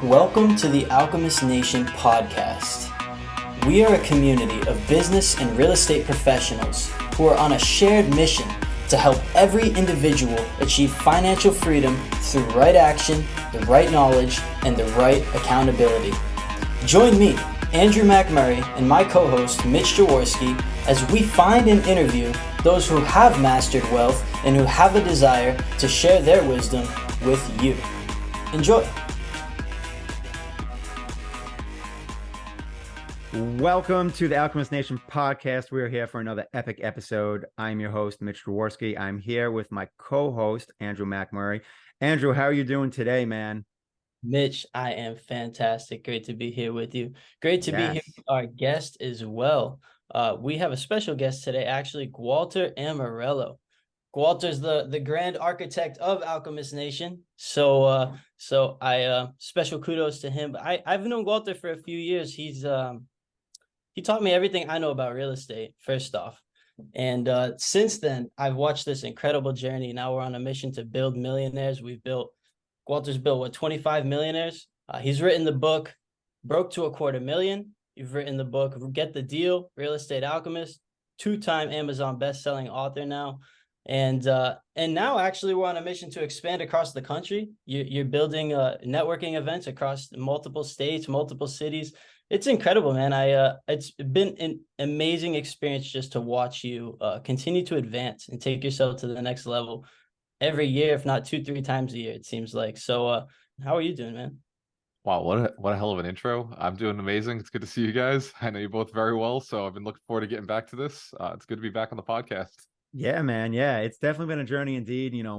Welcome to the Alchemist Nation Podcast. We are a community of business and real estate professionals who are on a shared mission to help every individual achieve financial freedom through right action, the right knowledge, and the right accountability. Join me, Andrew MacMurray, and my co-host, Mitch Jaworski, as we find and interview those who have mastered wealth and who have a desire to share their wisdom with you. Enjoy. Welcome to the Alchemist Nation Podcast. We're here for another epic episode. I'm your host, Mitch Jaworski. I'm here with my co-host, Andrew MacMurray. Andrew, how are you doing today, man? Mitch, I am fantastic. Great to be here with you. Great to be here with our guest as well. We have a special guest today, actually, Gualter Amarelo. Gualter's the grand architect of Alchemist Nation. So I special kudos to him. I've known Gualter for a few years. He taught me everything I know about real estate, first off. And since then, I've watched this incredible journey. Now we're on a mission to build millionaires. Gualter's built, 25 millionaires? He's written the book, Broke to $250,000. You've written the book, Get the Deal, Real Estate Alchemist, 2-time Amazon best-selling author now. And now actually we're on a mission to expand across the country. You're building networking events across multiple states, multiple cities. It's incredible, man. It's been an amazing experience just to watch you continue to advance and take yourself to the next level every year, if not 2-3 times a year, it seems like. So how are you doing, man? Wow, what a hell of an intro. I'm doing amazing. It's good to see you guys. I know you both very well, so I've been looking forward to getting back to this. It's good to be back on the podcast. Yeah, man. Yeah, it's definitely been a journey indeed. You know,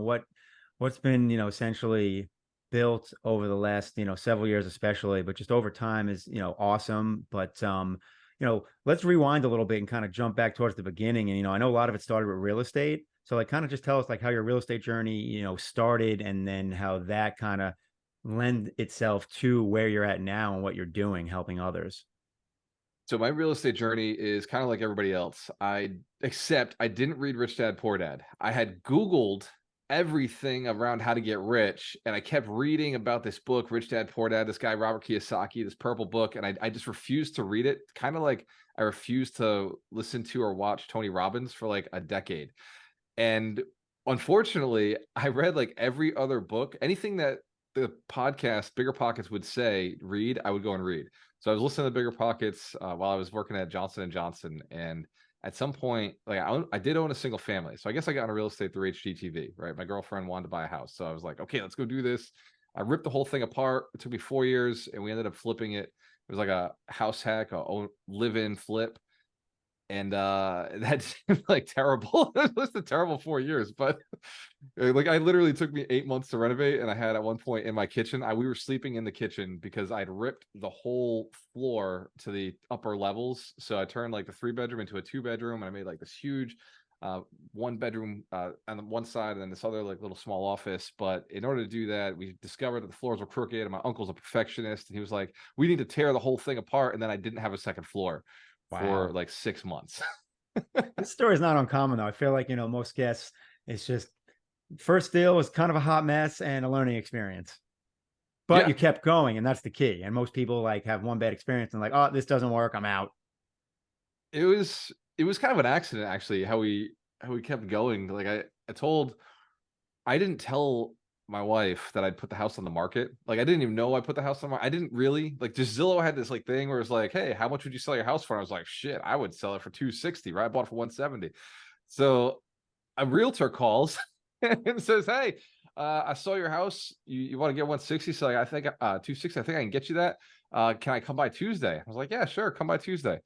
what's been, essentially built over the last, several years especially, but just over time is, awesome. But, let's rewind a little bit and kind of jump back towards the beginning. And, I know a lot of it started with real estate. So like kind of just tell us like how your real estate journey, started and then how that kind of lend itself to where you're at now and what you're doing, helping others. So my real estate journey is kind of like everybody else. Except I didn't read Rich Dad Poor Dad. I had Googled everything around how to get rich, and I kept reading about this book, Rich Dad Poor Dad, this guy, Robert Kiyosaki, this purple book, and I just refused to read it. Kind of like I refused to listen to or watch Tony Robbins for like a decade. And unfortunately, I read like every other book, anything that the podcast Bigger Pockets would say, read, I would go and read. So I was listening to Bigger Pockets while I was working at Johnson & Johnson. And at some point, like I did own a single family. So I guess I got into real estate through HGTV, right? My girlfriend wanted to buy a house. So I was like, okay, let's go do this. I ripped the whole thing apart. It took me 4 years and we ended up flipping it. It was like a house hack, a live-in flip. And that seemed like terrible. It was a terrible 4 years, but like I literally took me 8 months to renovate. And I had at one point in my kitchen, we were sleeping in the kitchen because I'd ripped the whole floor to the upper levels. So I turned like the 3-bedroom into a 2-bedroom, and I made like this huge 1-bedroom on the one side and then this other like little small office. But in order to do that, we discovered that the floors were crooked, and my uncle's a perfectionist, and he was like, we need to tear the whole thing apart. And then I didn't have a second floor. Wow. For like 6 months. This story is not uncommon though. I feel like, most guests, it's just first deal was kind of a hot mess and a learning experience, but you kept going, and that's the key. And most people like have one bad experience and like, oh, this doesn't work, I'm out. It was kind of an accident, actually, how we kept going. Like I didn't tell my wife that I'd put the house on the market. Like I didn't even know I put the house on the market. I didn't really, like, just Zillow had this like thing where it's like, hey, how much would you sell your house for? And I was like, shit, I would sell it for $260, right? I bought it for $170. So a realtor calls and says, hey, I saw your house. You want to get $160? So like, I think $260, I think I can get you that. Can I come by Tuesday? I was like, yeah, sure, come by Tuesday.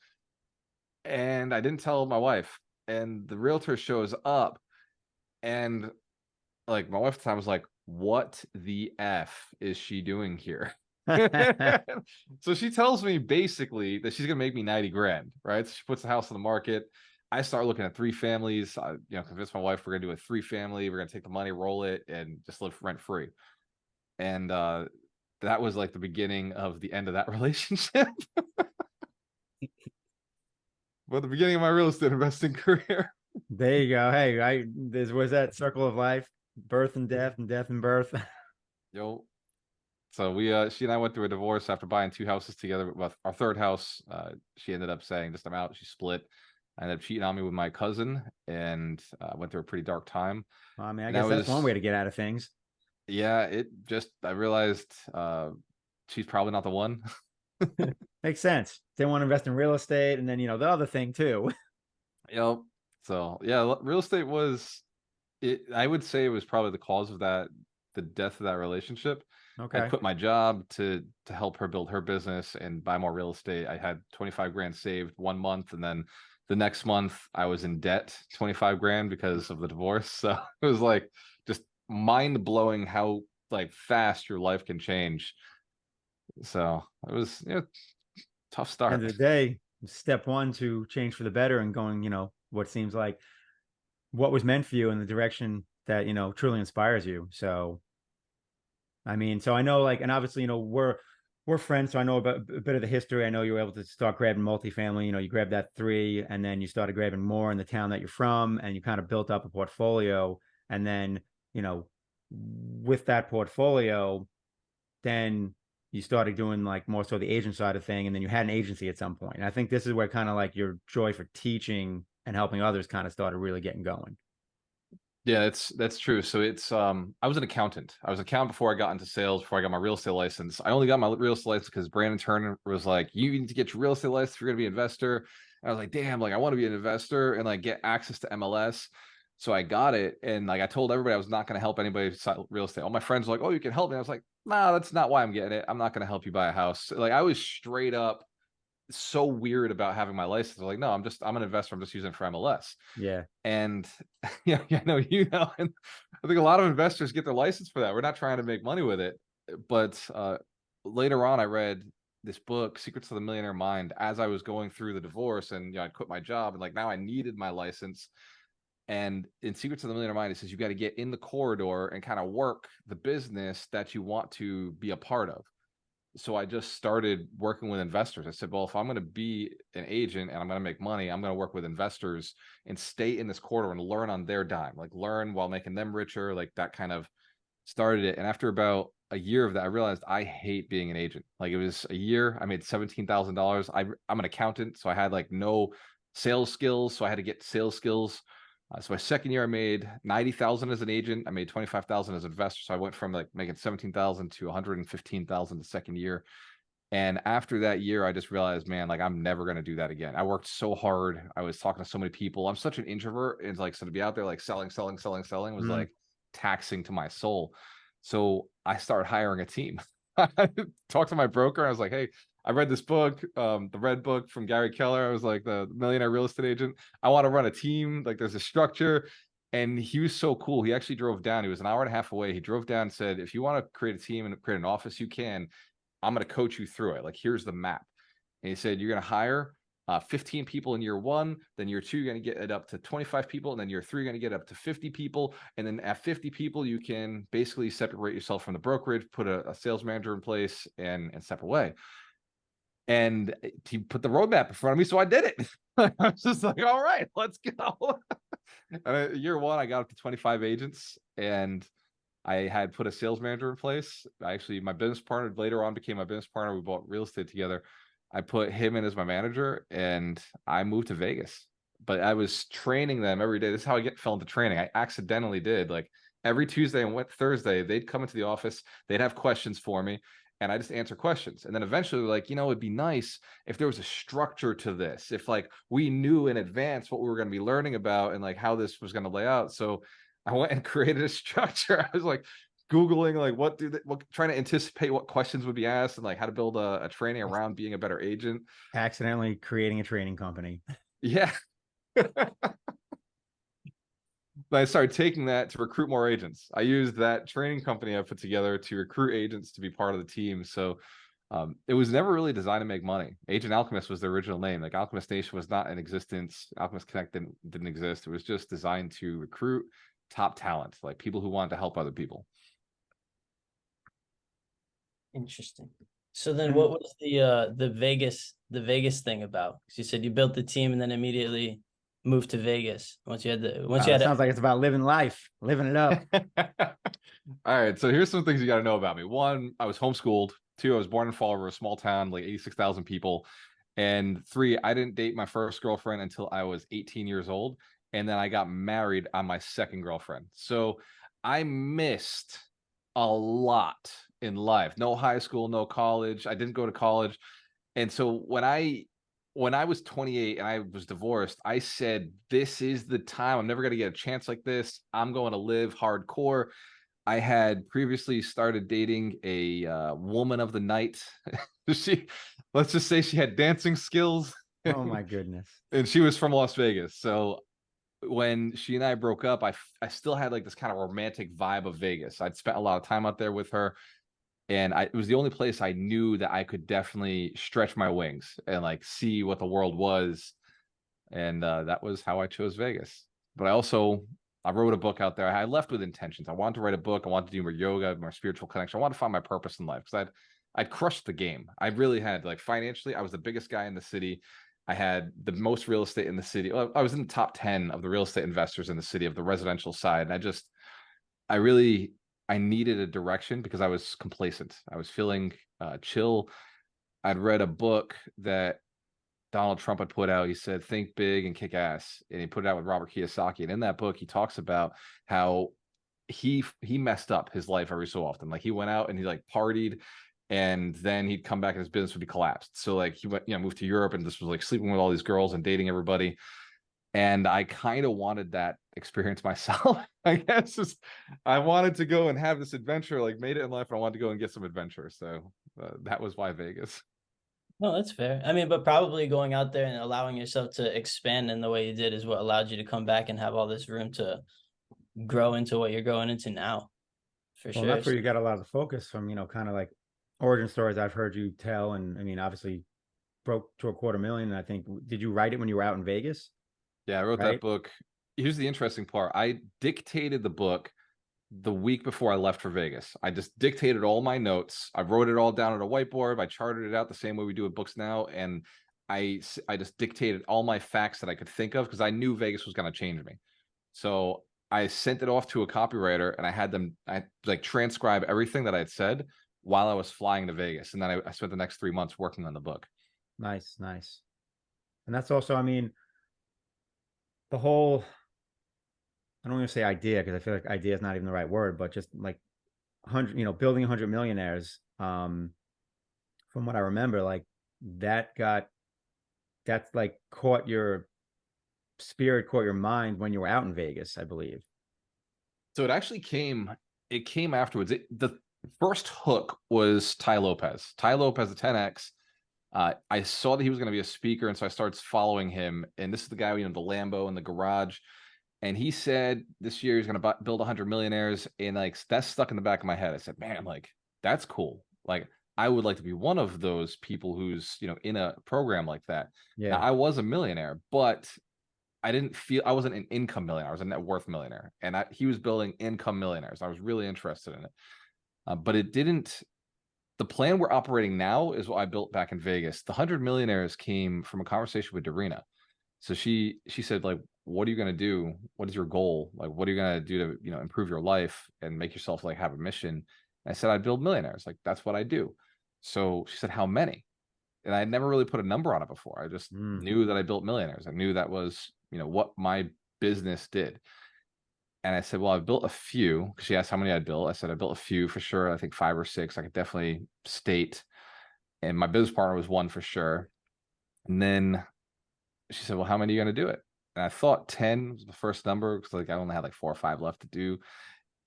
And I didn't tell my wife. And the realtor shows up, and like my wife at the time was like, what the F is she doing here? So she tells me basically that she's gonna make me 90 grand, right? So she puts the house on the market. I start looking at 3 families. I convince my wife we're gonna do a 3-family. We're gonna take the money, roll it, and just live rent free. And that was like the beginning of the end of that relationship. But the beginning of my real estate investing career. There you go. Hey, was that circle of life, birth and death and birth. Yo, So she and I went through a divorce after buying 2 houses together. With our 3rd house, she ended up saying, just I'm out. She split. I ended up cheating on me with my cousin, and went through a pretty dark time. I mean, I And guess that's one way to get out of things. Yeah, I realized she's probably not the one. Makes sense. Didn't want to invest in real estate, and then the other thing too. Yep. So yeah, real estate was it. I would say it was probably the cause of that, the death of that relationship. Okay. I quit my job to help her build her business and buy more real estate. I had 25 grand saved 1 month, and then the next month I was in debt 25 grand because of the divorce. So it was like just mind blowing how like fast your life can change. So it was tough start. End of the day, step one to change for the better and going, what seems like what was meant for you in the direction that, truly inspires you. So, I mean, so I know like, and obviously, we're friends. So I know about a bit of the history. I know you were able to start grabbing multifamily, you grabbed that 3 and then you started grabbing more in the town that you're from, and you kind of built up a portfolio. And then, with that portfolio, then you started doing like more so the agent side of thing, and then you had an agency at some point. And I think this is where kind of like your joy for teaching and helping others kind of started really getting going. Yeah, that's true. So it's I was an accountant. I was an accountant before I got into sales, before I got my real estate license. I only got my real estate license because Brandon Turner was like, you need to get your real estate license if you're gonna be an investor. And I was like, damn, like I want to be an investor and like get access to MLS. So I got it, and like I told everybody I was not going to help anybody sell real estate. All my friends were like, "Oh, you can help me." I was like, "Nah, that's not why I'm getting it. I'm not going to help you buy a house." Like I was straight up so weird about having my license. Like, no, I'm an investor. I'm just using it for MLS. Yeah. And yeah, no, and I think a lot of investors get their license for that. We're not trying to make money with it. But later on, I read this book, Secrets of the Millionaire Mind, as I was going through the divorce, and I quit my job, and like now I needed my license. And in Secrets of the Millionaire Mind, it says you got to get in the corridor and kind of work the business that you want to be a part of. So I just started working with investors. I said, well, if I'm going to be an agent and I'm going to make money, I'm going to work with investors and stay in this corridor and learn on their dime, like learn while making them richer. Like that kind of started it. And after about a year of that, I realized I hate being an agent. Like it was a year, I made $17,000. I'm an accountant, so I had like no sales skills. So I had to get sales skills. So my second year, I made 90,000 as an agent. I made 25,000 as an investor. So I went from like making 17,000 to 115,000 the second year. And after that year, I just realized, man, like I'm never going to do that again. I worked so hard. I was talking to so many people. I'm such an introvert. And like, so to be out there, like selling was like taxing to my soul. So I started hiring a team. I talked to my broker. I was like, hey, I read this book, the Red Book from Gary Keller. I was like the millionaire real estate agent. I want to run a team. Like there's a structure. And he was so cool. He actually drove down. He was an hour and a half away. He drove down and said, if you want to create a team and create an office, you can. I'm going to coach you through it. Like, here's the map. And he said, you're going to hire 15 people in year 1. Then year 2, you're going to get it up to 25 people. And then year 3, you're going to get up to 50 people. And then at 50 people, you can basically separate yourself from the brokerage, put a sales manager in place and step away. And he put the roadmap in front of me. So I did it. I was just like, all right, let's go. And year 1, I got up to 25 agents, and I had put a sales manager in place. Actually, my business partner later on became my business partner. We bought real estate together. I put him in as my manager, and I moved to Vegas. But I was training them every day. This is how I fell into training. I accidentally did. Like every Tuesday and Thursday, they'd come into the office. They'd have questions for me, and I just answer questions. And then eventually, like, it'd be nice if there was a structure to this. If like we knew in advance what we were going to be learning about and like how this was going to lay out. So I went and created a structure. I was like Googling like trying to anticipate what questions would be asked and like how to build a training around being a better agent. Accidentally creating a training company. Yeah. But I started taking that to recruit more agents. I used that training company I put together to recruit agents to be part of the team. So it was never really designed to make money. Agent Alchemist was the original name. Like Alchemist Nation was not in existence. Alchemist Connect didn't exist. It was just designed to recruit top talent, like people who wanted to help other people. Interesting. So then what was the Vegas thing about? Because you said you built the team and then immediately moved to Vegas. Sounds like it's about living life, living it up. All right. So here's some things you got to know about me. One, I was homeschooled. Two, I was born in Fall River, a small town, like 86,000 people. And three, I didn't date my first girlfriend until I was 18 years old. And then I got married on my second girlfriend. So I missed a lot in life. No high school, no college. I didn't go to college. And so when I was 28 and I was divorced, I said, this is the time. I'm never going to get a chance like this. I'm going to live hardcore. I had previously started dating a woman of the night. Let's just say she had dancing skills. Oh my goodness. And she was from Las Vegas. So when she and I broke up, I still had like this kind of romantic vibe of Vegas. I'd spent a lot of time out there with her. And it was the only place I knew that I could definitely stretch my wings and like see what the world was. And that was how I chose Vegas. But I wrote a book out there. I left with intentions. I wanted to write a book. I wanted to do more yoga, more spiritual connection. I wanted to find my purpose in life because I'd crushed the game. I really had, like, financially, I was the biggest guy in the city. I had the most real estate in the city. Well, I was in the top 10 of the real estate investors in the city of the residential side. And I needed a direction because I was complacent. I was feeling chill. I'd read a book that Donald Trump had put out. He said, think big and kick ass. And he put it out with Robert Kiyosaki. And in that book, he talks about how he messed up his life every so often. Like, he went out and he like partied, and then he'd come back and his business would be collapsed. So like he went, moved to Europe and just was like sleeping with all these girls and dating everybody. And I kind of wanted that experience myself. I guess I wanted to go and have this adventure, like made it in life. And I wanted to go and get some adventure. So that was why Vegas. No, that's fair. I mean, but probably going out there and allowing yourself to expand in the way you did is what allowed you to come back and have all this room to grow into what you're growing into now. For Well, sure. that's where you got a lot of the focus from, kind of like origin stories I've heard you tell. And I mean, obviously broke to $250,000. I think, did you write it when you were out in Vegas? Yeah, I wrote that book. Here's the interesting part. I dictated the book the week before I left for Vegas. I just dictated all my notes. I wrote it all down on a whiteboard. I charted it out the same way we do with books now. And I just dictated all my facts that I could think of because I knew Vegas was going to change me. So I sent it off to a copywriter and I like transcribe everything that I had said while I was flying to Vegas. And then I spent the next 3 months working on the book. Nice. And that's also, I mean, the whole, I don't want to say idea because I feel like idea is not even the right word, but just like building 100 millionaires. From what I remember, like that's like caught your spirit, caught your mind when you were out in Vegas, I believe. So it came afterwards. The first hook was Tai Lopez. Tai Lopez, the 10X. I saw that he was going to be a speaker, and so I started following him. And this is the guy, the Lambo in the garage. And he said this year he's going to build 100 millionaires. And like, that's stuck in the back of my head. I said, man, like, that's cool. Like, I would like to be one of those people who's, in a program like that. Yeah. Now, I was a millionaire, but I wasn't an income millionaire. I was a net worth millionaire. And he was building income millionaires. I was really interested in it. But it didn't. The plan we're operating now is what I built back in Vegas. The 100 millionaires came from a conversation with Darina. So she said, like, what are you going to do? What is your goal? Like, what are you going to do to, improve your life and make yourself like have a mission? And I said, I'd build millionaires. Like, that's what I do. So she said, how many? And I had never really put a number on it before. I just knew that I built millionaires. I knew that was, what my business did. And I said, well, I've built a few, because she asked how many I'd built. I said, I built a few for sure. I think 5 or 6 I could definitely state. And my business partner was 1 for sure. And then she said, well, how many are you going to do it? And I thought 10 was the first number because like I only had like 4 or 5 left to do.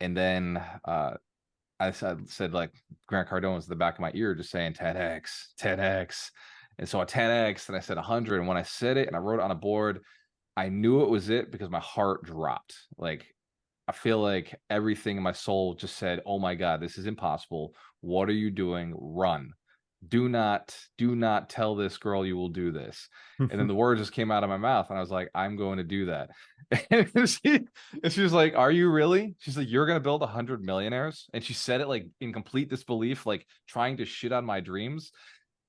And then I said like Grant Cardone was in the back of my ear just saying 10X. And so a 10X, and I said 100. And when I said it and I wrote it on a board, I knew it was it because my heart dropped. Like, I feel like everything in my soul just said, oh my God, this is impossible. What are you doing? Run. Do not tell this girl you will do this. And then the word just came out of my mouth and I was like, I'm going to do that. And she was like, are you really? She's like, you're going to build 100 millionaires. And she said it like in complete disbelief, like trying to shit on my dreams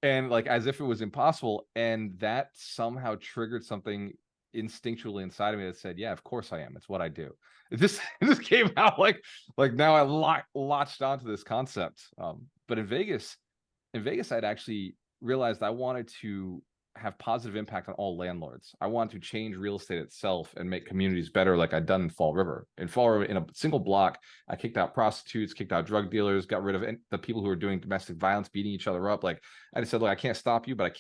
and like as if it was impossible. And that somehow triggered something instinctually inside of me that said, yeah, of course I am. It's what I do. it just came out like now I latched onto this concept. But in Vegas, I'd actually realized I wanted to have positive impact on all landlords. I wanted to change real estate itself and make communities better, like I'd done in Fall River. In Fall River, in a single block, I kicked out prostitutes, kicked out drug dealers, got rid of the people who were doing domestic violence, beating each other up. Like I just said, look, I can't stop you, but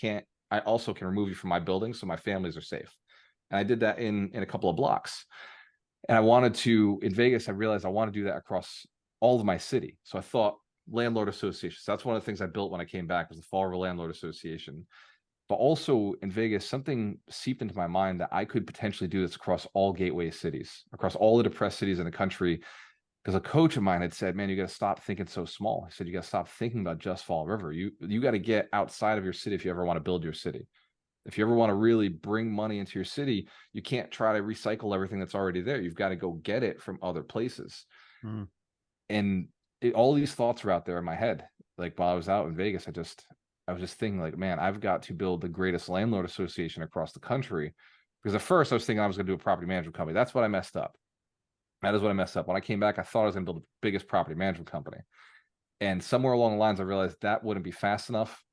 I also can remove you from my building so my families are safe. And I did that in a couple of blocks. And I wanted to, in Vegas, I realized I want to do that across all of my city. So I thought landlord associations. That's one of the things I built when I came back, was the Fall River Landlord Association. But also in Vegas, something seeped into my mind that I could potentially do this across all gateway cities, across all the depressed cities in the country. Because a coach of mine had said, man, you got to stop thinking so small. He said, you got to stop thinking about just Fall River. You got to get outside of your city if you ever want to build your city. If you ever want to really bring money into your city, you can't try to recycle everything that's already there. You've got to go get it from other places. And all these thoughts were out there in my head. Like while I was out in Vegas, I was just thinking like, man, I've got to build the greatest landlord association across the country. Because at first I was thinking I was going to do a property management company. That's what I messed up. That is what I messed up. When I came back, I thought I was going to build the biggest property management company. And somewhere along the lines, I realized that wouldn't be fast enough.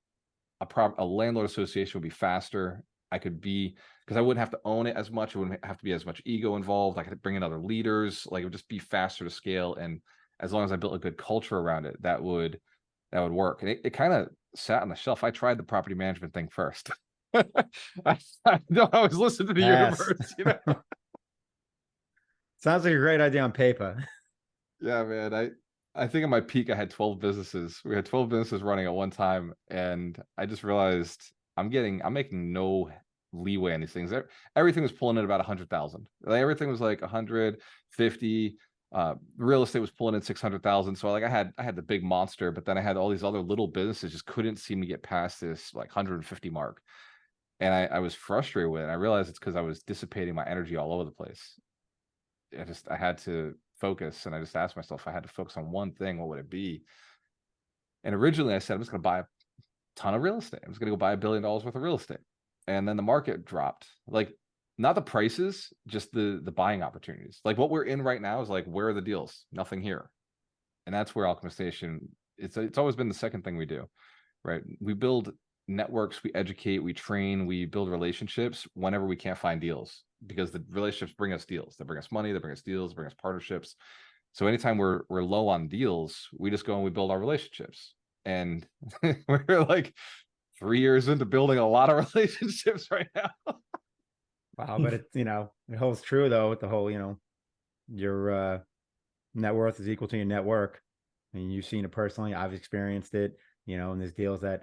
A landlord association would be faster. Because I wouldn't have to own it as much. It wouldn't have to be as much ego involved. I could bring in other leaders. Like it would just be faster to scale. And as long as I built a good culture around it, that would work. And it kind of sat on the shelf. I tried the property management thing first. I don't always listen to the universe, you know. Sounds like a great idea on paper. Yeah, man. I think at my peak, I had 12 businesses. We had 12 businesses running at one time. And I just realized I'm making no leeway on these things. Everything was pulling in about 100,000. Like everything was like 150. Real estate was pulling in 600,000. So like I had the big monster, but then I had all these other little businesses just couldn't seem to get past this like 150 mark. And I was frustrated with it. I realized it's because I was dissipating my energy all over the place. I had to focus, and I just asked myself, if I had to focus on one thing, what would it be? And originally I said, I'm just going to buy a ton of real estate. I'm just going to go buy $1 billion worth of real estate. And then the market dropped. Like not the prices, just the buying opportunities. Like what we're in right now is like, where are the deals? Nothing here. And that's where Alchemist Nation, it's always been the second thing we do, right? We build networks, we educate, we train, we build relationships whenever we can't find deals, because the relationships bring us deals. They bring us money, they bring us deals, they bring us partnerships. So anytime we're low on deals, we just go and we build our relationships. And we're like 3 years into building a lot of relationships right now. Wow, but it holds true though with the whole, your net worth is equal to your network. I mean, you've seen it personally. I've experienced it, and there's deals that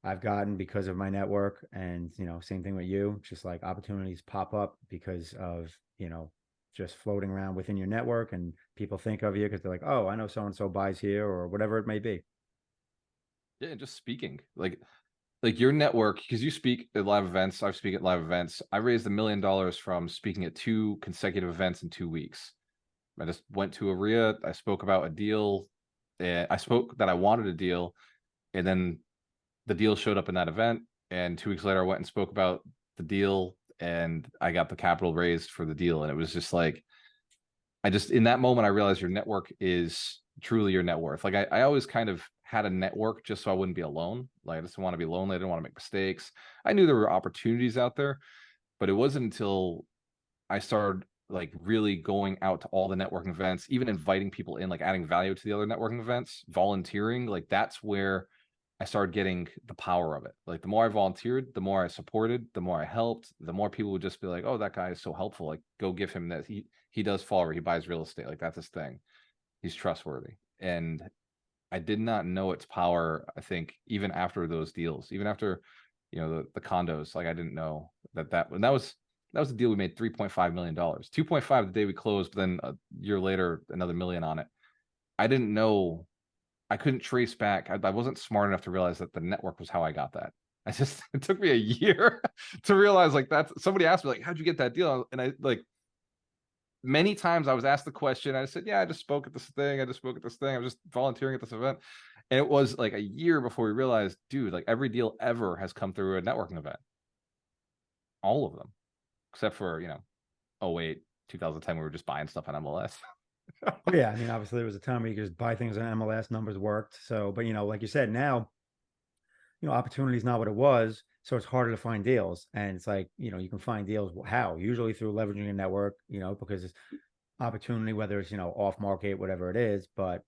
I've gotten because of my network, and same thing with you. Just like opportunities pop up because of just floating around within your network, and people think of you because they're like, oh, I know so and so buys here, or whatever it may be. Yeah, just speaking like your network, because you speak at live events. I speak at live events. I raised $1 million from speaking at 2 consecutive events in 2 weeks. I just went to a RIA. I spoke about a deal. And I spoke that I wanted a deal, and then the deal showed up in that event. And 2 weeks later, I went and spoke about the deal, and I got the capital raised for the deal. And it was just like, in that moment, I realized your network is truly your net worth. Like I always kind of had a network just so I wouldn't be alone. Like I just didn't want to be lonely. I didn't want to make mistakes. I knew there were opportunities out there, but it wasn't until I started like really going out to all the networking events, even inviting people in, like adding value to the other networking events, volunteering. Like that's where I started getting the power of it. Like the more I volunteered, the more I supported, the more I helped, the more people would just be like, oh, that guy is so helpful. Like go give him that. He does follow, he buys real estate. Like that's his thing. He's trustworthy. And I did not know its power. I think even after those deals, even after, the condos, like I didn't know that was the deal. We made $3.5 million, 2.5 the day we closed, but then a year later, another $1 million on it. I didn't know. I couldn't trace back. I wasn't smart enough to realize that the network was how I got that. It took me a year to realize like that's, somebody asked me like, how'd you get that deal? And I like, many times I was asked the question. I said, yeah, I just spoke at this thing. I was just volunteering at this event. And it was like a year before we realized, dude, like every deal ever has come through a networking event. All of them, except for, 08, 2010, we were just buying stuff on MLS. Yeah, I mean, obviously there was a time where you could just buy things on MLS, numbers worked. So, but like you said, now, opportunity is not what it was. So it's harder to find deals. And it's like, you can find deals how? Usually through leveraging a network, because it's opportunity, whether it's, off market, whatever it is. But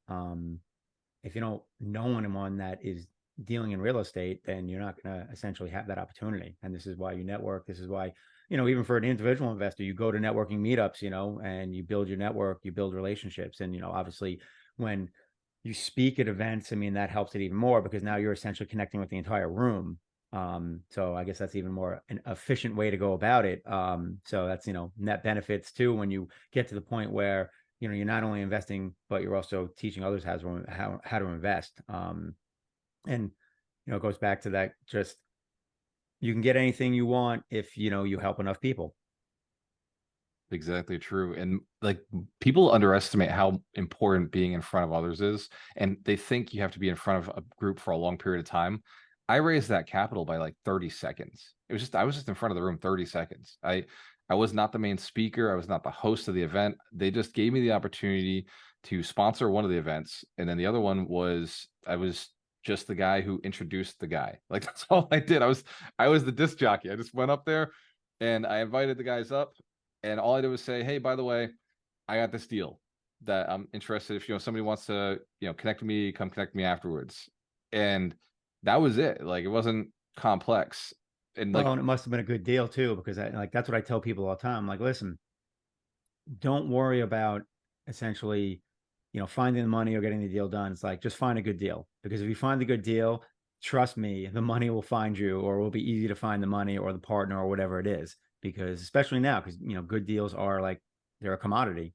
if you don't know anyone that is dealing in real estate, then you're not going to essentially have that opportunity. And this is why you network. This is why, even for an individual investor, you go to networking meetups, and you build your network, you build relationships. And, obviously when you speak at events, I mean, that helps it even more because now you're essentially connecting with the entire room. So I guess that's even more an efficient way to go about it. So that's, net benefits too, when you get to the point where, you're not only investing, but you're also teaching others how to invest. And, it goes back to that, just, you can get anything you want if, you help enough people. Exactly true. And like people underestimate how important being in front of others is. And they think you have to be in front of a group for a long period of time. I raised that capital by like 30 seconds. I was just in front of the room 30 seconds. I was not the main speaker. I was not the host of the event. They just gave me the opportunity to sponsor one of the events. And then the other one was, I was just the guy who introduced the guy. Like that's all I did. I was the disc jockey. I just went up there and I invited the guys up. And all I did was say, hey, by the way, I got this deal that I'm interested. If somebody wants to, connect with me, come connect with me afterwards. And that was it. Like it wasn't complex. And like, Well, and it must have been a good deal too, because that's what I tell people all the time. Like, listen, don't worry about essentially, finding the money or getting the deal done. It's like, just find a good deal, because if you find a good deal, trust me, the money will find you, or it will be easy to find the money or the partner or whatever it is. Because especially now, because, good deals are like, they're a commodity.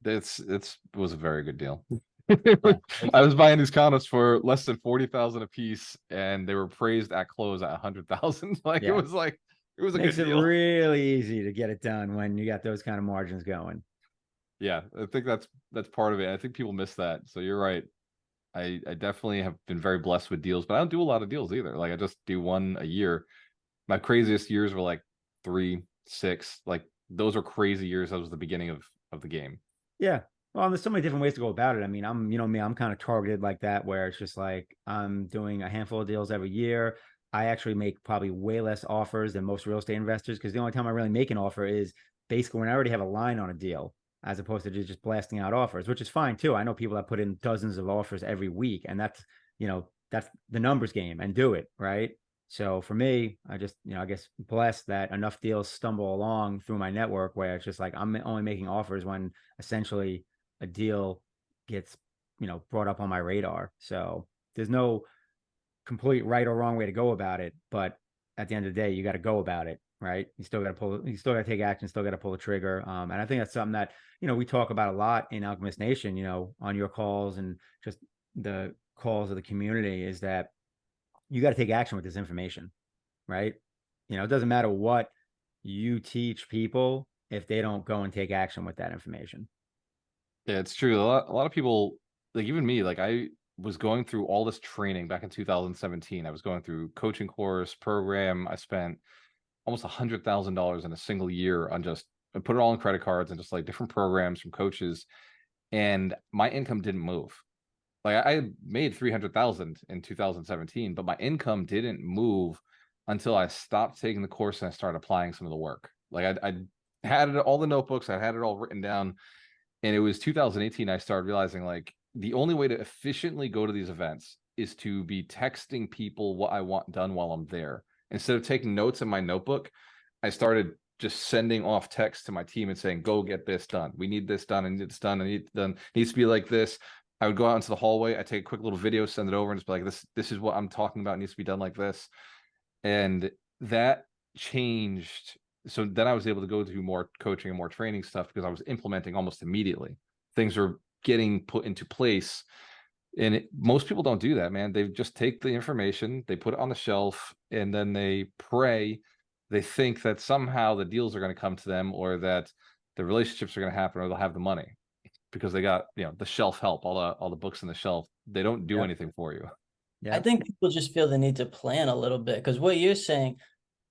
it was a very good deal. Yeah. I was buying these condos for less than 40,000 a piece, and they were appraised at close at 100,000. Yeah. It was a Makes good it deal. really easy to get it done when you got those kind of margins going. Yeah, I think that's part of it. I think people miss that. So you're right. I definitely have been very blessed with deals, but I don't do a lot of deals either. Like I just do one a year. My craziest years were like 3, 6. Like those are crazy years. That was the beginning of the game. Yeah. Well, there's so many different ways to go about it. I mean, I'm kind of targeted like that, where it's just like I'm doing a handful of deals every year. I actually make probably way less offers than most real estate investors, because the only time I really make an offer is basically when I already have a line on a deal, as opposed to just blasting out offers, which is fine too. I know people that put in dozens of offers every week, and that's the numbers game, and do it right. So for me, I just, I guess blessed that enough deals stumble along through my network where it's just like I'm only making offers when essentially a deal gets, brought up on my radar. So there's no complete right or wrong way to go about it, but at the end of the day, you got to go about it, right? You still got to take action, still got to pull the trigger. And I think that's something that, we talk about a lot in Alchemist Nation, on your calls and just the calls of the community, is that you got to take action with this information, right? It doesn't matter what you teach people if they don't go and take action with that information. Yeah, it's true. A lot of people, like even me, like I was going through all this training back in 2017. I was going through coaching course program. I spent almost $100,000 in a single year on just, I put it all on credit cards and just like different programs from coaches. And my income didn't move. Like I made 300,000 in 2017, but my income didn't move until I stopped taking the course and I started applying some of the work. Like I had all the notebooks, I had it all written down. And it was 2018, I started realizing like the only way to efficiently go to these events is to be texting people what I want done while I'm there. Instead of taking notes in my notebook, I started just sending off text to my team and saying, go get this done. We need this done. I need this done. I need it done. It needs to be like this. I would go out into the hallway. I take a quick little video, send it over, and just be like, this is what I'm talking about. It needs to be done like this. And that changed. So then I was able to go to more coaching and more training stuff because I was implementing almost immediately. Things are getting put into place. And most people don't do that, man. They just take the information, they put it on the shelf, and then they pray. They think that somehow the deals are going to come to them, or that the relationships are going to happen, or they'll have the money because they got, the shelf help, all the books on the shelf. They don't do anything for you. I think people just feel the need to plan a little bit, because what you're saying,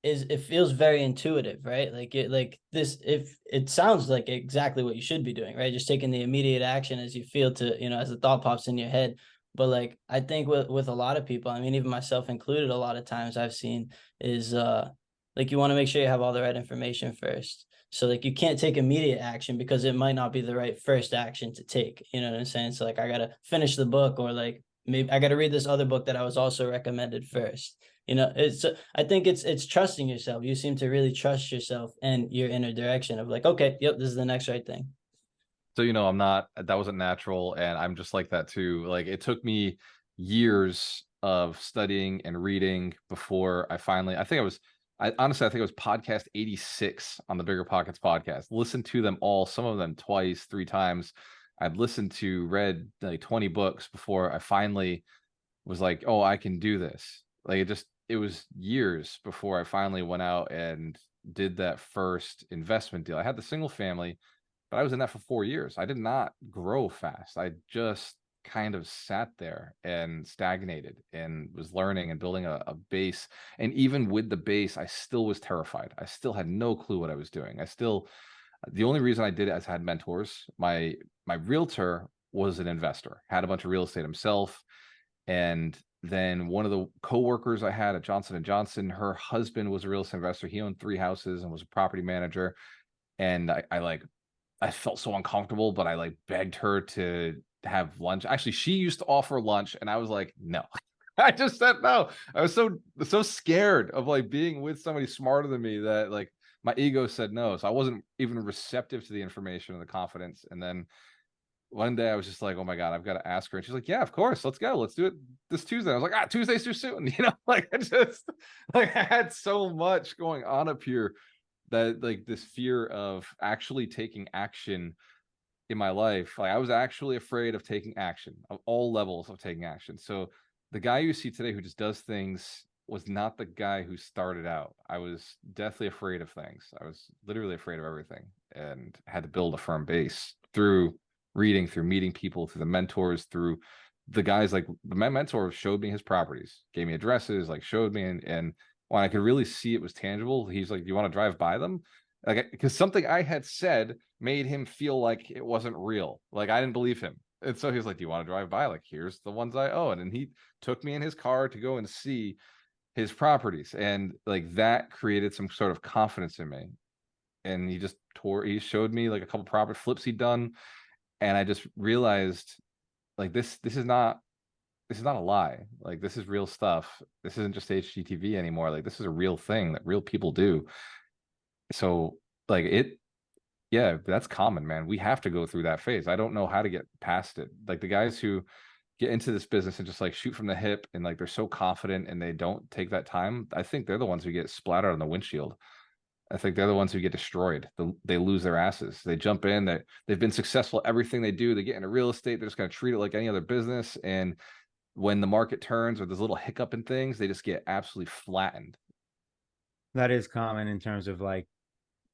it feels very intuitive, right? If it sounds like exactly what you should be doing, right? Just taking the immediate action as you feel to, as the thought pops in your head. But like, I think with a lot of people, I mean, even myself included, a lot of times I've seen is like, you want to make sure you have all the right information first. So like, you can't take immediate action because it might not be the right first action to take. You know what I'm saying? So like, I got to finish the book, or like, maybe I got to read this other book that I was also recommended first. I think it's trusting yourself. You seem to really trust yourself and your inner direction of like, okay, yep, this is the next right thing. So, that wasn't natural. And I'm just like that too. Like, it took me years of studying and reading before I think it was podcast 86 on the Bigger Pockets podcast. Listened to them all, some of them twice, 3 times. I'd read like 20 books before I finally was like, oh, I can do this. Like, it was years before I finally went out and did that first investment deal. I had the single family, but I was in that for 4 years. I did not grow fast. I just kind of sat there and stagnated and was learning and building a base. And even with the base, I still was terrified. I still had no clue what I was doing. The only reason I did it is I had mentors. My realtor was an investor, had a bunch of real estate himself. And then one of the coworkers I had at Johnson & Johnson, her husband was a real estate investor. He owned 3 houses and was a property manager. And I felt so uncomfortable, but I like begged her to have lunch. Actually, she used to offer lunch, and I was like, no. I just said no. I was so scared of like being with somebody smarter than me that like my ego said no. So I wasn't even receptive to the information and the confidence. And then one day I was just like, oh my God, I've got to ask her. And she's like, yeah, of course. Let's go. Let's do it this Tuesday. I was like, Tuesday's too soon. Like I had so much going on up here that like this fear of actually taking action in my life. Like, I was actually afraid of taking action, of all levels of taking action. So the guy you see today who just does things was not the guy who started out. I was deathly afraid of things. I was literally afraid of everything, and had to build a firm base through reading, through meeting people, through the mentors, through the guys. Like, my mentor showed me his properties, gave me addresses, like showed me, and when I could really see it was tangible, he's like, do you want to drive by them? Like, because something I had said made him feel like it wasn't real. Like, I didn't believe him. And so he was like, do you want to drive by? Like, here's the ones I own. And he took me in his car to go and see his properties. And like, that created some sort of confidence in me. And he showed me like a couple property flips he'd done. And I just realized, like, this is not a lie. Like, this is real stuff. This isn't just HGTV anymore. Like, this is a real thing that real people do. So like, yeah, that's common, man. We have to go through that phase. I don't know how to get past it. Like, the guys who get into this business and just like shoot from the hip, and like they're so confident and they don't take that time, I think they're the ones who get splattered on the windshield. I think they're the ones who get destroyed. They lose their asses. They jump in, they've been successful at everything they do. They get into real estate, they're just going to treat it like any other business. And when the market turns or there's a little hiccup in things, they just get absolutely flattened. That is common in terms of like,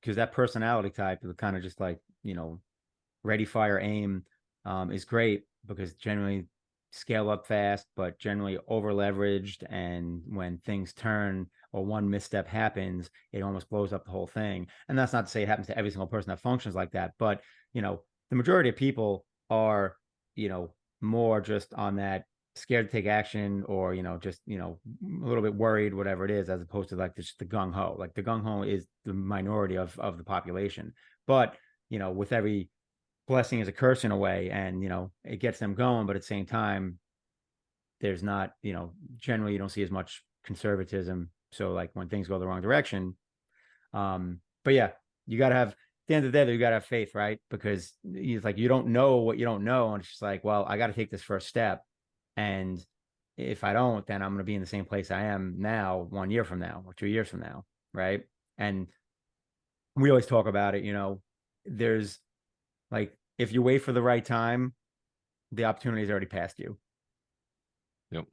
because that personality type is kind of just like, ready, fire, aim, is great, because generally scale up fast, but generally over leveraged. And when things turn or one misstep happens, it almost blows up the whole thing. And that's not to say it happens to every single person that functions like that, but the majority of people are, more just on that scared to take action, or just a little bit worried, whatever it is, as opposed to like just the gung-ho. Like, the gung-ho is the minority of the population, but with every blessing is a curse in a way, and it gets them going, but at the same time there's not, generally you don't see as much conservatism. So like, when things go the wrong direction, but yeah, you got to have, at the end of the day, you got to have faith, right? Because it's like, you don't know what you don't know, and it's just like, well, I got to take this first step. And if I don't, then I'm going to be in the same place I am now 1 year from now or 2 years from now. Right. And we always talk about it, there's like, if you wait for the right time, the opportunity is already past you. Yep.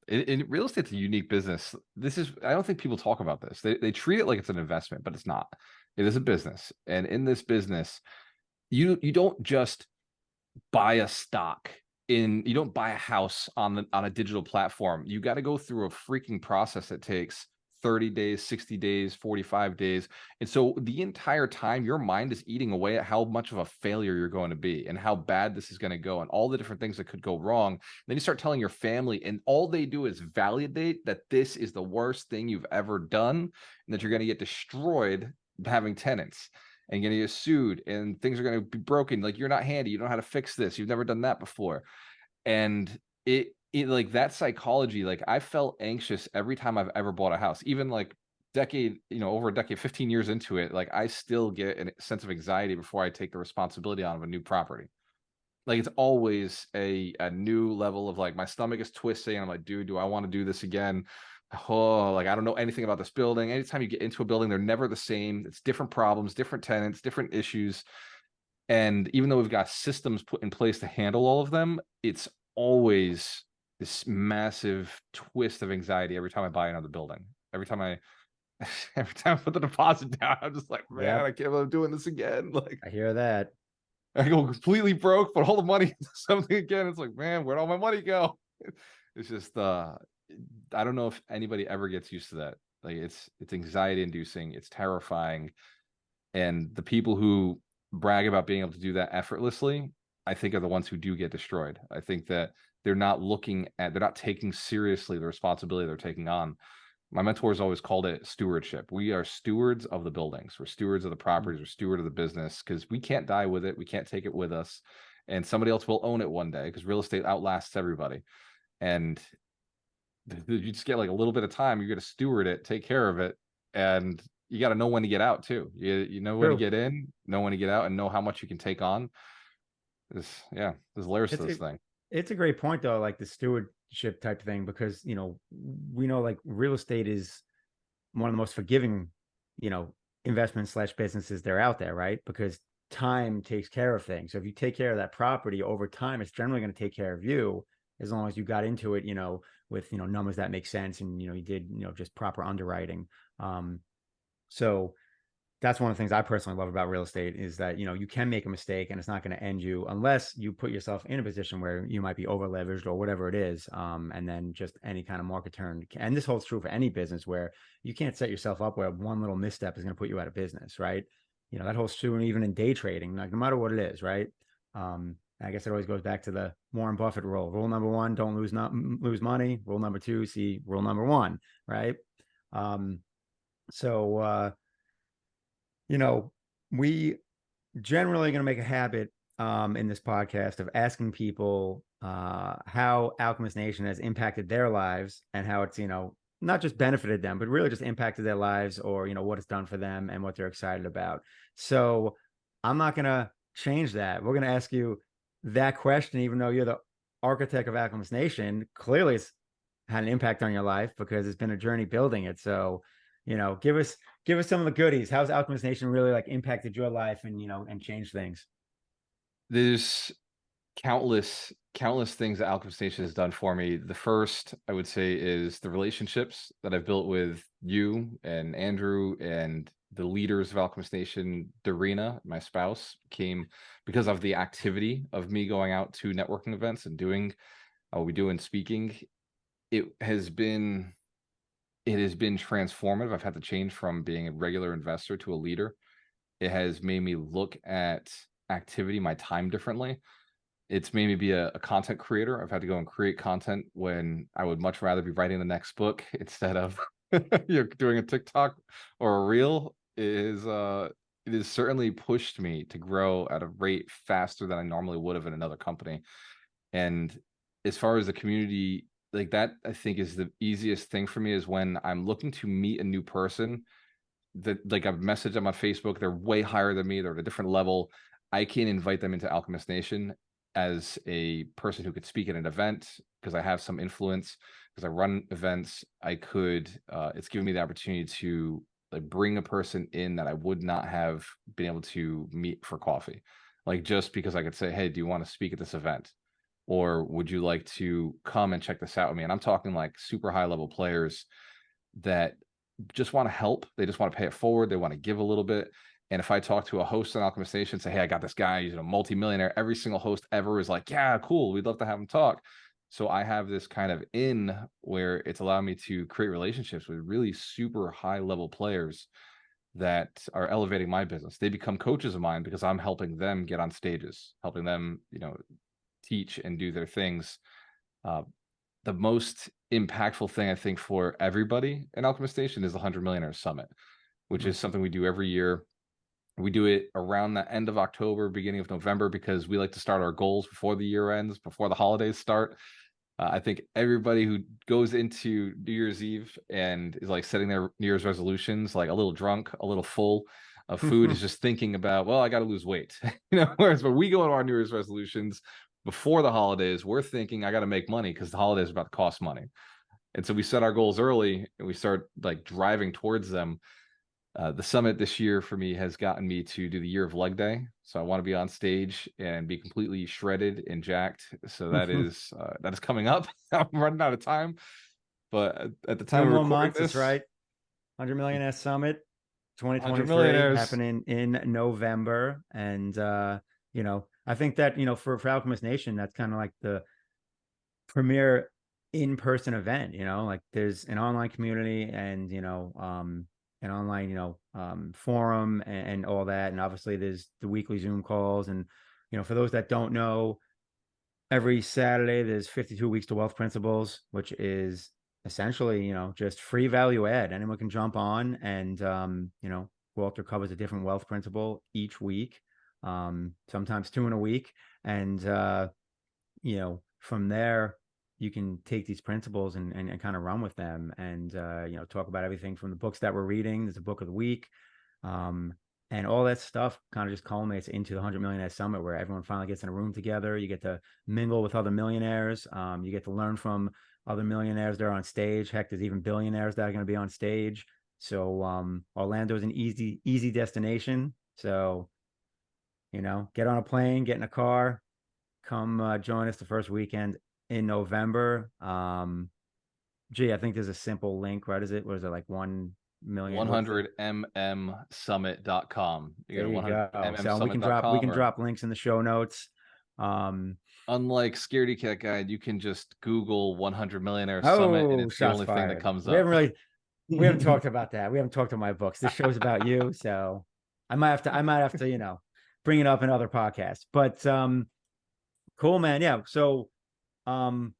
In real estate's a unique business. I don't think people talk about this. They treat it like it's an investment, but it's not. It is a business. And in this business, you don't just buy a stock. You don't buy a house on a digital platform. You got to go through a freaking process that takes 30 days, 60 days, 45 days. And so the entire time your mind is eating away at how much of a failure you're going to be and how bad this is going to go and all the different things that could go wrong. And then you start telling your family, and all they do is validate that this is the worst thing you've ever done and that you're going to get destroyed having tenants and going to get sued and things are going to be broken. Like, you're not handy. You don't know how to fix this. You've never done that before. And it like that psychology, like I felt anxious every time I've ever bought a house, even like over a decade, 15 years into it. Like, I still get a sense of anxiety before I take the responsibility on of a new property. Like, it's always a new level of like, my stomach is twisting. And I'm like, dude, do I want to do this again? Oh, like, I don't know anything about this building. Anytime you get into a building, they're never the same. It's different problems, different tenants, different issues. And even though we've got systems put in place to handle all of them, it's always this massive twist of anxiety every time I buy another building. Every time I put the deposit down, I'm just like, man, I can't believe I'm doing this again. Like, I hear that. I go completely broke, put all the money into something again. It's like, man, where'd all my money go? It's just, I don't know if anybody ever gets used to that. Like, it's anxiety inducing. It's terrifying. And the people who brag about being able to do that effortlessly, I think, are the ones who do get destroyed. I think that they're not taking seriously the responsibility they're taking on. My mentors always called it stewardship. We are stewards of the buildings. We're stewards of the properties. We're steward of the business, because we can't die with it. We can't take it with us. And somebody else will own it one day, because real estate outlasts everybody. And you just get like a little bit of time. You're going to steward it, take care of it. And you got to know when to get out too. You know when to get in, know when to get out, and know how much you can take on. There's layers to this thing. It's a great point though, like the stewardship type thing, because, we know like real estate is one of the most forgiving, investments / businesses they're out there, right? Because time takes care of things. So if you take care of that property over time, it's generally going to take care of you, as long as you got into it, with, numbers that make sense. And, you did, just proper underwriting. So that's one of the things I personally love about real estate, is that, you can make a mistake and it's not going to end you, unless you put yourself in a position where you might be over leveraged or whatever it is. And then just any kind of market turn. And this holds true for any business, where you can't set yourself up where one little misstep is going to put you out of business. Right. That holds true even in day trading, like no matter what it is. Right. I guess it always goes back to the Warren Buffett rule. Rule number 1, don't lose money. Rule number 2, see rule number 1. Right. We generally going to make a habit in this podcast of asking people how Alchemist Nation has impacted their lives, and how it's, not just benefited them, but really just impacted their lives, or, what it's done for them and what they're excited about. So I'm not going to change that. We're going to ask you that question, even though you're the architect of Alchemist Nation. Clearly it's had an impact on your life, because it's been a journey building it. So, give us some of the goodies. How's Alchemist Nation really like impacted your life and, and changed things? There's countless things that Alchemist Nation has done for me. The first, I would say, is the relationships that I've built with you and Andrew and the leaders of Alchemist Nation. Darina, my spouse, came because of the activity of me going out to networking events and doing what we do in speaking. It has been transformative. I've had to change from being a regular investor to a leader. It has made me look at activity, my time, differently. It's made me be a content creator. I've had to go and create content when I would much rather be writing the next book instead of doing a TikTok or a reel. It has certainly pushed me to grow at a rate faster than I normally would have in another company. And as far as the community, like that, I think is the easiest thing for me, is when I'm looking to meet a new person that, like, I've messaged them on Facebook, they're way higher than me, they're at a different level. I can invite them into Alchemist Nation as a person who could speak at an event, because I have some influence, because I run events. It's given me the opportunity to like bring a person in that I would not have been able to meet for coffee. Like, just because I could say, hey, do you want to speak at this event? Or would you like to come and check this out with me? And I'm talking like super high level players that just want to help. They just want to pay it forward. They want to give a little bit. And if I talk to a host on Alchemist Nation, say, hey, I got this guy, he's a multi-millionaire, every single host ever is like, yeah, cool, we'd love to have him talk. So I have this kind of in where it's allowed me to create relationships with really super high level players that are elevating my business. They become coaches of mine because I'm helping them get on stages, helping them, teach and do their things. The most impactful thing I think for everybody in Alchemist Nation is the 100 Millionaires Summit, which is something we do every year. We do it around the end of October, beginning of November, because we like to start our goals before the year ends, before the holidays start. I think everybody who goes into New Year's Eve and is like setting their New Year's resolutions, like a little drunk, a little full of food, is just thinking about, well, I got to lose weight. Whereas when we go into our New Year's resolutions before the holidays, we're thinking I got to make money because the holidays are about to cost money. And so we set our goals early and we start like driving towards them. The summit this year for me has gotten me to do the year of leg day. So I want to be on stage and be completely shredded and jacked. So that is coming up. I'm running out of time, but at the time Two of more recording months, this, that's right. 100 Millionaire Summit 100 2023 millionaires happening in November. And I think that, for Alchemist Nation, that's kind of like the premier in-person event. Like there's an online community and an online forum and all that, and obviously there's the weekly Zoom calls. And for those that don't know, every Saturday there's 52 weeks to wealth principles, which is essentially just free value add. Anyone can jump on, and Gualter covers a different wealth principle each week, sometimes 2 in a week. And from there you can take these principles and kind of run with them, and talk about everything from the books that we're reading. There's a book of the week, and all that stuff kind of just culminates into the 100 Millionaire Summit, where everyone finally gets in a room together. You get to mingle with other millionaires. You get to learn from other millionaires that are on stage. Heck, there's even billionaires that are going to be on stage. So Orlando is an easy destination. So get on a plane, get in a car, come join us the first weekend in November. I think there's a simple link, right? What is it, like 1 million? 100mmsummit.com. There you go. So we can drop links in the show notes. Unlike Scaredy Cat Guide, you can just Google 100 Millionaire Summit, and it's the only thing that comes up. We haven't talked about that. We haven't talked about my books. This show's about you, so I might have to bring it up in other podcasts. But cool, man. Yeah. So along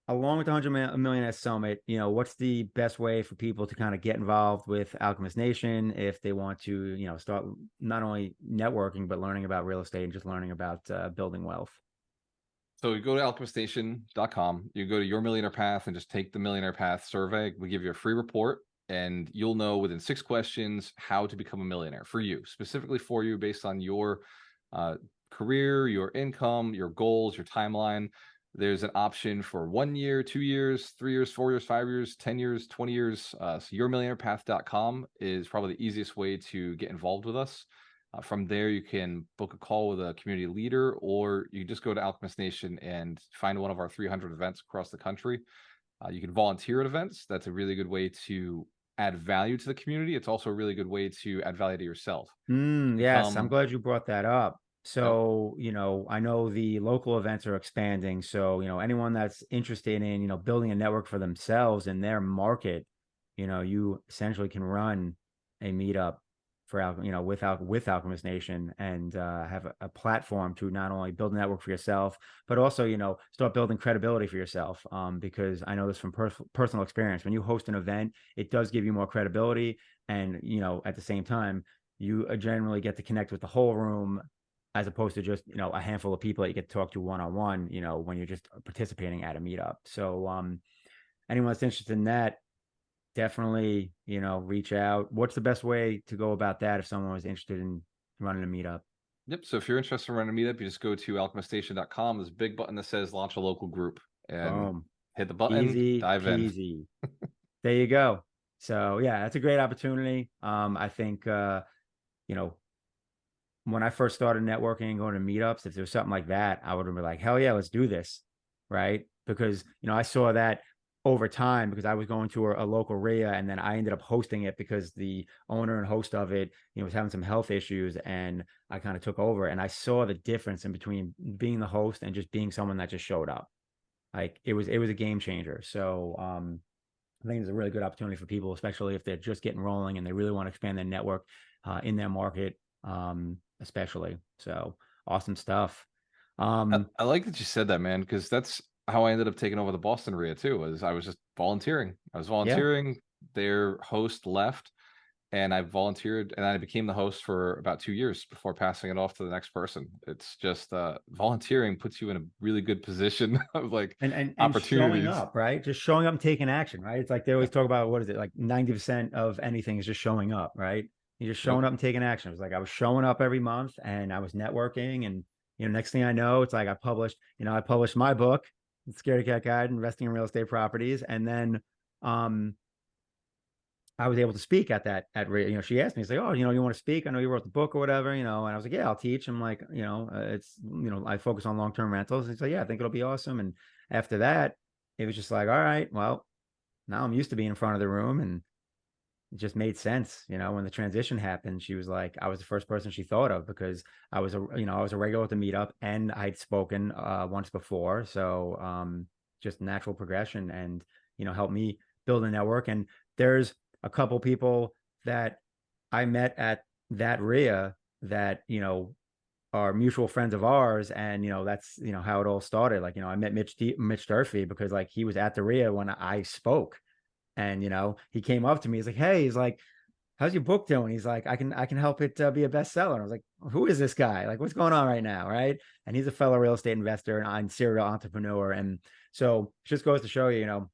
with the 100 Millionaire Summit, what's the best way for people to kind of get involved with Alchemist Nation if they want to, start not only networking, but learning about real estate and just learning about building wealth? So you go to alchemiststation.com, you go to Your Millionaire Path and just take the Millionaire Path survey. We give you a free report, and you'll know within 6 questions how to become a millionaire for you, specifically for you, based on your career, your income, your goals, your timeline. There's an option for 1 year, 2 years, 3 years, 4 years, 5 years, 10 years, 20 years. So yourmillionairepath.com is probably the easiest way to get involved with us. From there, you can book a call with a community leader, or you just go to Alchemist Nation and find one of our 300 events across the country. You can volunteer at events. That's a really good way to add value to the community. It's also a really good way to add value to yourself. Yes, I'm glad you brought that up. So, I know the local events are expanding. So, anyone that's interested in, building a network for themselves in their market, you essentially can run a meetup for, with Alchemist Nation, and have a platform to not only build a network for yourself, but also, start building credibility for yourself. Because I know this from personal experience. When you host an event, it does give you more credibility. And, at the same time, you generally get to connect with the whole room, as opposed to just, a handful of people that you get to talk to one-on-one, when you're just participating at a meetup. So anyone that's interested in that, definitely, reach out. What's the best way to go about that if someone was interested in running a meetup? Yep. So if you're interested in running a meetup, you just go to alchemiststation.com. There's a big button that says launch a local group, and hit the button, dive in. There you go. So yeah, that's a great opportunity. I think, when I first started networking and going to meetups, if there was something like that, I would have been like, hell yeah, let's do this. Right. Because, I saw that over time, because I was going to a local RIA, and then I ended up hosting it because the owner and host of it, was having some health issues, and I kind of took over, and I saw the difference in between being the host and just being someone that just showed up. like it was a game changer. So I think it's a really good opportunity for people, especially if they're just getting rolling and they really want to expand their network in their market, especially. So awesome stuff. I like that you said that, man, because that's how I ended up taking over the Boston area too. Was I was just volunteering. I was Yeah. volunteering. Their host left, and I volunteered, and I became the host for about 2 years before passing it off to the next person. It's just volunteering puts you in a really good position of like And showing opportunities. up, right? Just showing up and taking action, right? It's like they always talk about, what is it, like 90% of anything is just showing up, right? You're just showing Yep. up and taking action. It was like I was showing up every month and I was networking, and next thing I know, it's like I published my book, The Scaredy Cat Guide, Investing in Real Estate Properties, and then I was able to speak at that, she asked me, it's like, oh, you want to speak? I know you wrote the book or whatever, and I was like, yeah, I'll teach. I'm like, it's, I focus on long-term rentals. He's like, yeah, I think it'll be awesome. And after that, it was just like, all right, well, now I'm used to being in front of the room, and it just made sense. When the transition happened, she was like, I was the first person she thought of, because I was a regular at the meetup, and I'd spoken once before. So just natural progression, and, helped me build a network. And there's a couple people that I met at that RIA that, are mutual friends of ours. And, that's, how it all started. Like, I met Mitch Durfee because like he was at the RIA when I spoke. And, he came up to me. He's like, hey, he's like, how's your book doing? He's like, I can help it be a bestseller. And I was like, who is this guy? Like, what's going on right now? Right. And he's a fellow real estate investor and serial entrepreneur. And so it just goes to show you,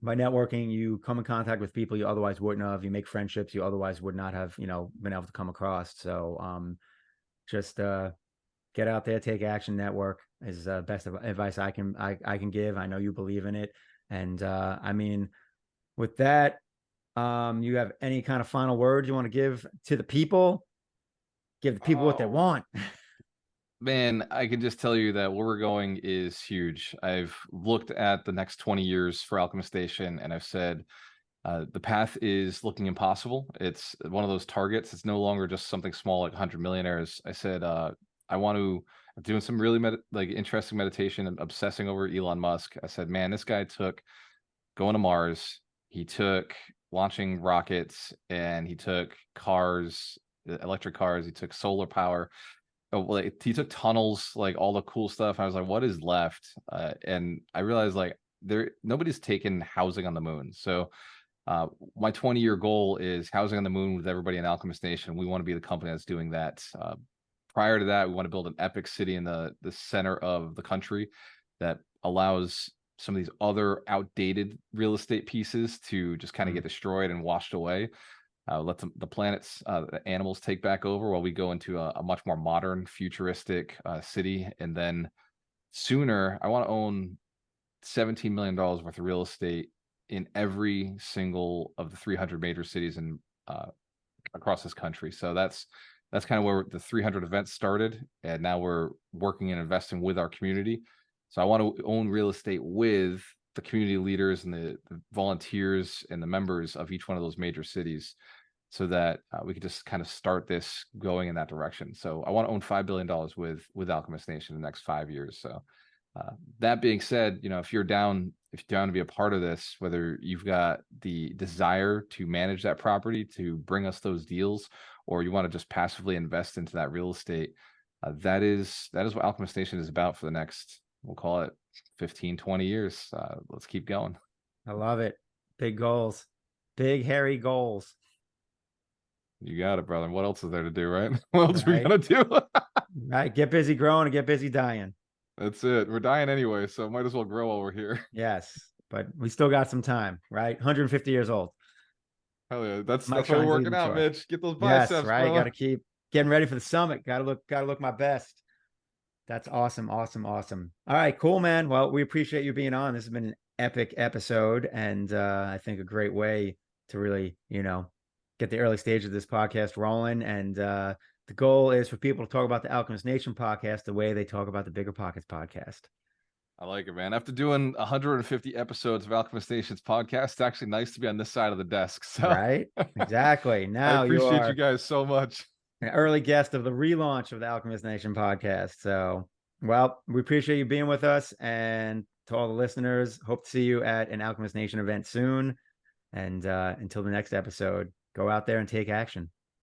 by networking, you come in contact with people you otherwise wouldn't have. You make friendships you otherwise would not have, been able to come across. So just get out there, take action, network is best advice I can give. I know you believe in it. And I mean, with that, you have any kind of final words you want to give to the people? Give the people what they Oh, want. man, I can just tell you that where we're going is huge. I've looked at the next 20 years for Alchemist Nation, and I've said the path is looking impossible. It's one of those targets. It's no longer just something small like 100 millionaires. I said I want to. I'm doing some really interesting meditation and obsessing over Elon Musk. I said, man, this guy took going to Mars. He took launching rockets, and he took cars, electric cars. He took solar power. Oh, well, he took tunnels, like all the cool stuff. I was like, what is left? And I realized like nobody's taken housing on the moon. So my 20-year goal is housing on the moon with everybody in Alchemist Nation. We want to be the company that's doing that. Prior to that, we want to build an epic city in the center of the country that allows some of these other outdated real estate pieces to just kind of get destroyed and washed away. Let the planets, the animals take back over while we go into a much more modern, futuristic city. And then sooner, I want to own $17 million worth of real estate in every single of the 300 major cities in across this country. So that's kind of where the 300 events started, and now we're working and investing with our community. So I want to own real estate with the community leaders and the volunteers and the members of each one of those major cities, so that we could just kind of start this going in that direction. So I want to own $5 billion with Alchemist Nation in the next 5 years. So that being said, if you're down to be a part of this, whether you've got the desire to manage that property, to bring us those deals, or you want to just passively invest into that real estate, that is what Alchemist Nation is about for the next, we'll call it 15, 20 years. Let's keep going. I love it. Big goals, big hairy goals. You got it, brother. What else is there to do, right? What else Right. are we gonna do? Right. Get busy growing and get busy dying. That's it. We're dying anyway, so might as well grow while we're here. Yes. But we still got some time, right? 150 years old. Hell yeah. That's Mike why we're Sean's working leaving out, short. Mitch. Get those Yes, biceps, right. brother. Got to keep getting ready for the summit. Got to look my best. That's awesome. Awesome. Awesome. All right, cool, man. Well, we appreciate you being on. This has been an epic episode, and I think a great way to really, get the early stage of this podcast rolling. And the goal is for people to talk about the Alchemist Nation podcast the way they talk about the Bigger Pockets podcast. I like it, man. After doing 150 episodes of Alchemist Nation's podcast, it's actually nice to be on this side of the desk. So Right? Exactly. I Now you appreciate are you guys so much. an early guest of the relaunch of the Alchemist Nation podcast. So, well, we appreciate you being with us, and to all the listeners, hope to see you at an Alchemist Nation event soon. And until the next episode, go out there and take action.